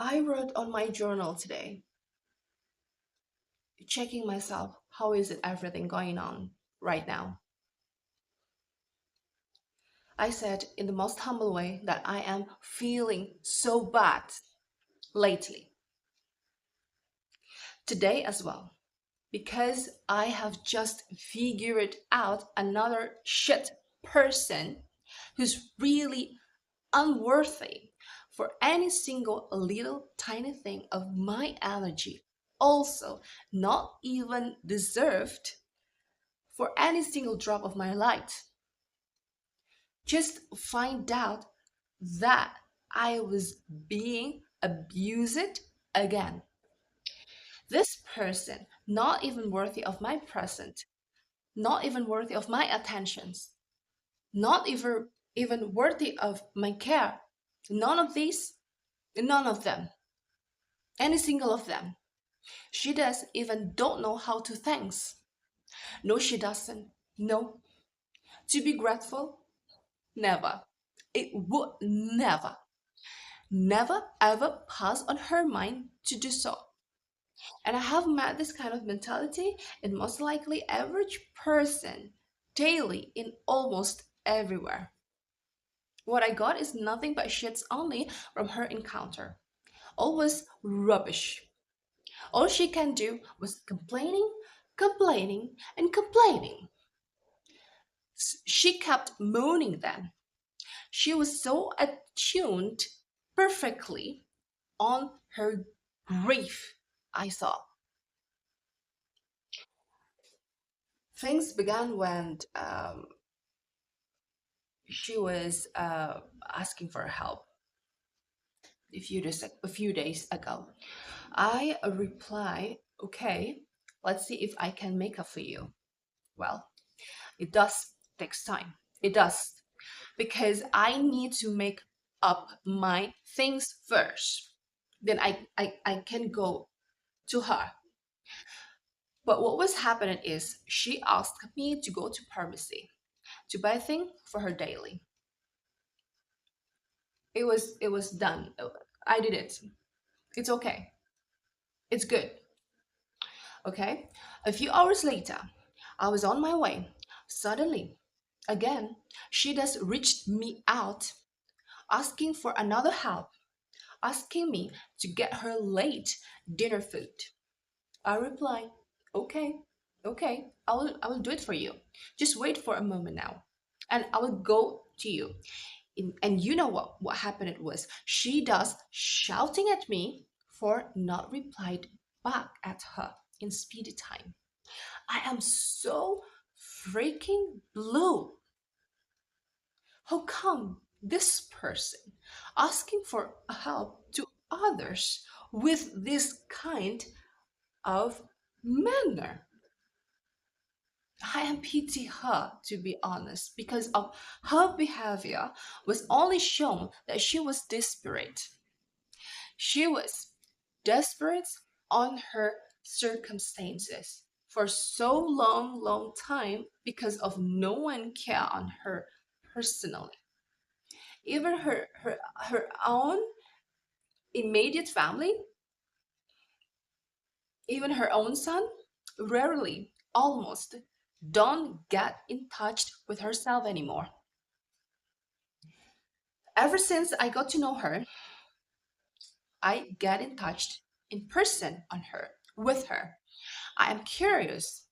I wrote on my journal today, checking myself, how is it everything going on right now? I said in the most humble way that I am feeling so bad lately, today as well, because I have just figured out another shit person who's really unworthy for any single little tiny thing of my energy, also not even deserved for any single drop of my light. Just find out that I was being abused again. This person, not even worthy of my present, not even worthy of my attentions, not even worthy of my care. None of these, none of them, any single of them. She does even don't know how to thanks. No, she doesn't. No. To be grateful? Never. It would never ever pass on her mind to do so. And I have met this kind of mentality in most likely average person daily in almost everywhere. What I got is nothing but shits only from her encounter. Always rubbish. All she can do was complaining, complaining, and complaining. She kept moaning then. She was so attuned perfectly on her grief, I thought. Things began when she was asking for help a few days ago. I reply, okay, let's see if I can make up for you. Well, it does takes time. It does. Because I need to make up my things first. Then I can go to her. But what was happening is she asked me to go to pharmacy to buy things for her daily. It was done. I did it. It's okay. It's good. Okay. A few hours later, I was on my way. Suddenly, again, she just reached me out, asking for another help, asking me to get her late dinner food. I replied, okay, okay, I will do it for you. Just wait for a moment now, and I will go to you. And you know what happened? It was she does shouting at me for not replied back at her in speedy time. I am so freaking blue. How come this person asking for help to others with this kind of manner? I am pity her, to be honest, because of her behavior was only shown that she was desperate. She was desperate on her circumstances for so long time because of no one care on her personally. Even her own immediate family, even her own son, rarely, almost, don't get in touch with herself anymore. Ever since I got to know her, I get in touch in person on her, with her. I am curious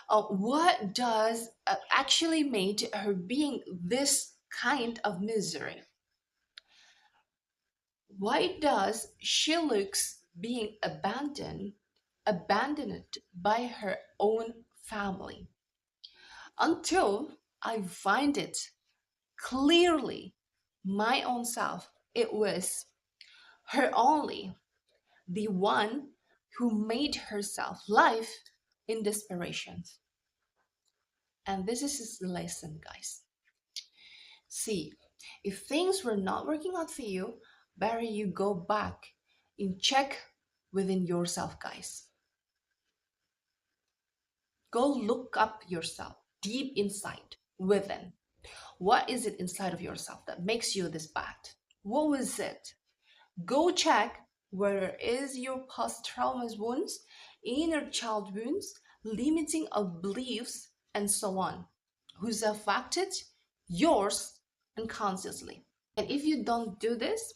what does actually made her being this kind of misery. Why does she looks being abandoned by her own family? Until I find it clearly my own self, it was her only, the one who made herself life in desperation. And this is the lesson, guys. See, if things were not working out for you, better you go back and check within yourself, guys. Go look up yourself deep inside, within. What is it inside of yourself that makes you this bad? What was it? Go check whether is your past traumas wounds, inner child wounds, limiting of beliefs, and so on, who's affected yours unconsciously. And if you don't do this,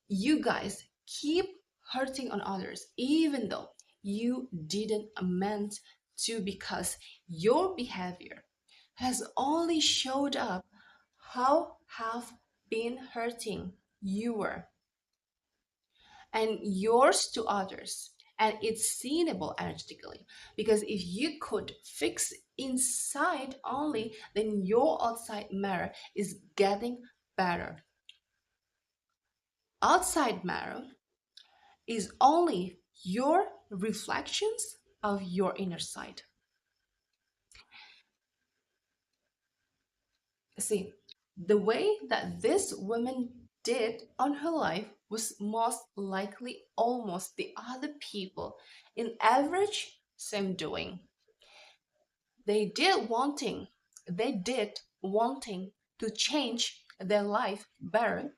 you guys keep hurting on others, even though you didn't meant to, because your behavior has only showed up how have been hurting you were and yours to others. And it's seeable energetically, because if you could fix inside only, then your outside mirror is getting better. Outside mirror is only your reflections of your inner side. See, the way that this woman did on her life was most likely almost the other people in average same doing. They did wanting, they did wanting to change their life better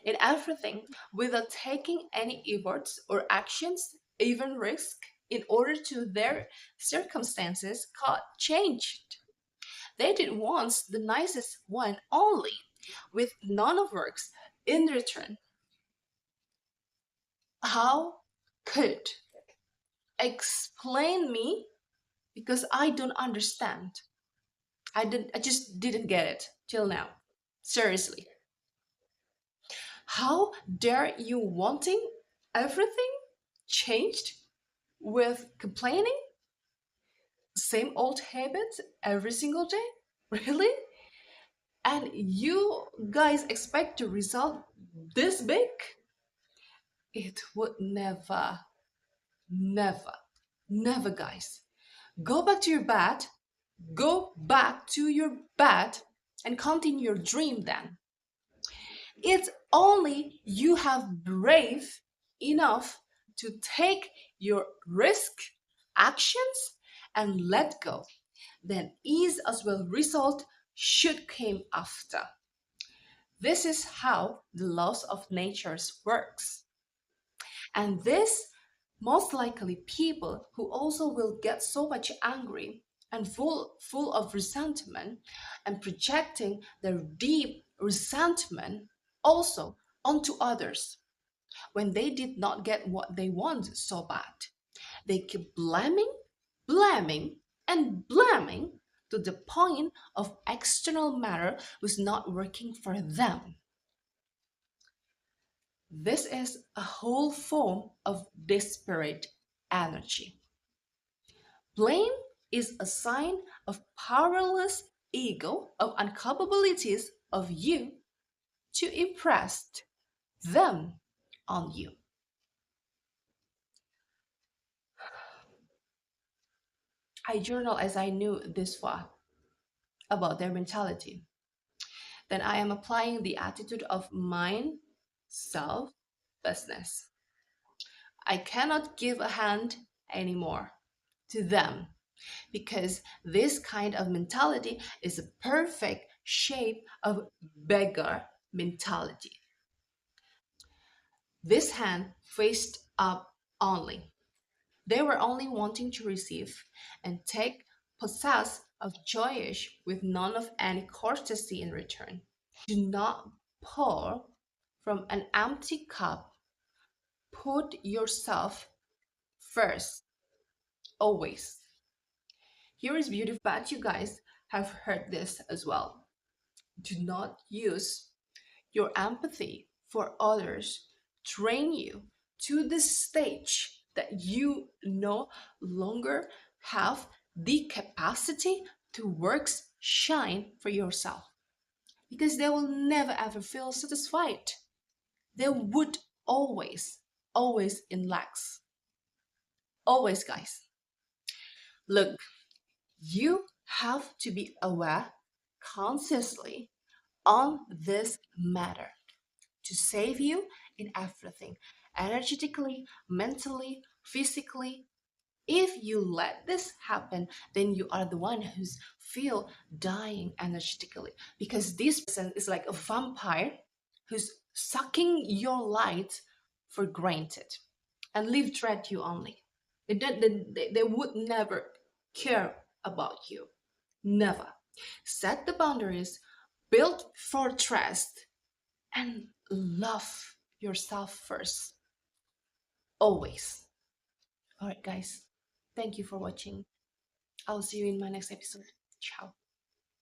in everything without taking any efforts or actions, even risk, in order to their circumstances got changed. They did once the nicest one only, with none of works in return. How could explain me, because I don't understand. I just didn't get it till now. Seriously. How dare you wanting everything changed with complaining? Same old habits every single day? Really? And you guys expect to result this big? It would never, never, never, guys. Go back to your bed, go back to your bed and continue your dream then. It's only you have brave enough to take your risk actions and let go. Then ease as well result should came after. This is how the laws of nature works. And this most likely people who also will get so much angry and full of resentment and projecting their deep resentment also onto others when they did not get what they want so bad. They keep blaming, and blaming to the point of external matter was not working for them. This is a whole form of disparate energy. Blame is a sign of powerless ego, of incapabilities of you to impress them on you. I journal as I knew this far about their mentality. Then I am applying the attitude of mind, self, business. I cannot give a hand anymore to them, because this kind of mentality is a perfect shape of beggar mentality. This hand faced up only. They were only wanting to receive and take possess of joyish with none of any courtesy in return. Do not pour from an empty cup. Put yourself first, always. Here is beautiful, but you guys have heard this as well. Do not use your empathy for others train you to the stage that you no longer have the capacity to works shine for yourself, because they will never ever feel satisfied. They would always in lacks. Always, guys. Look, you have to be aware consciously on this matter to save you in everything, energetically, mentally, physically. If you let this happen, then you are the one who's feel dying energetically, because this person is like a vampire who's sucking your light for granted and live threat you only. They would never care about you. Never. Set the boundaries, build for trust, and love yourself first. Always. All right, guys. Thank you for watching. I'll see you in my next episode. Ciao.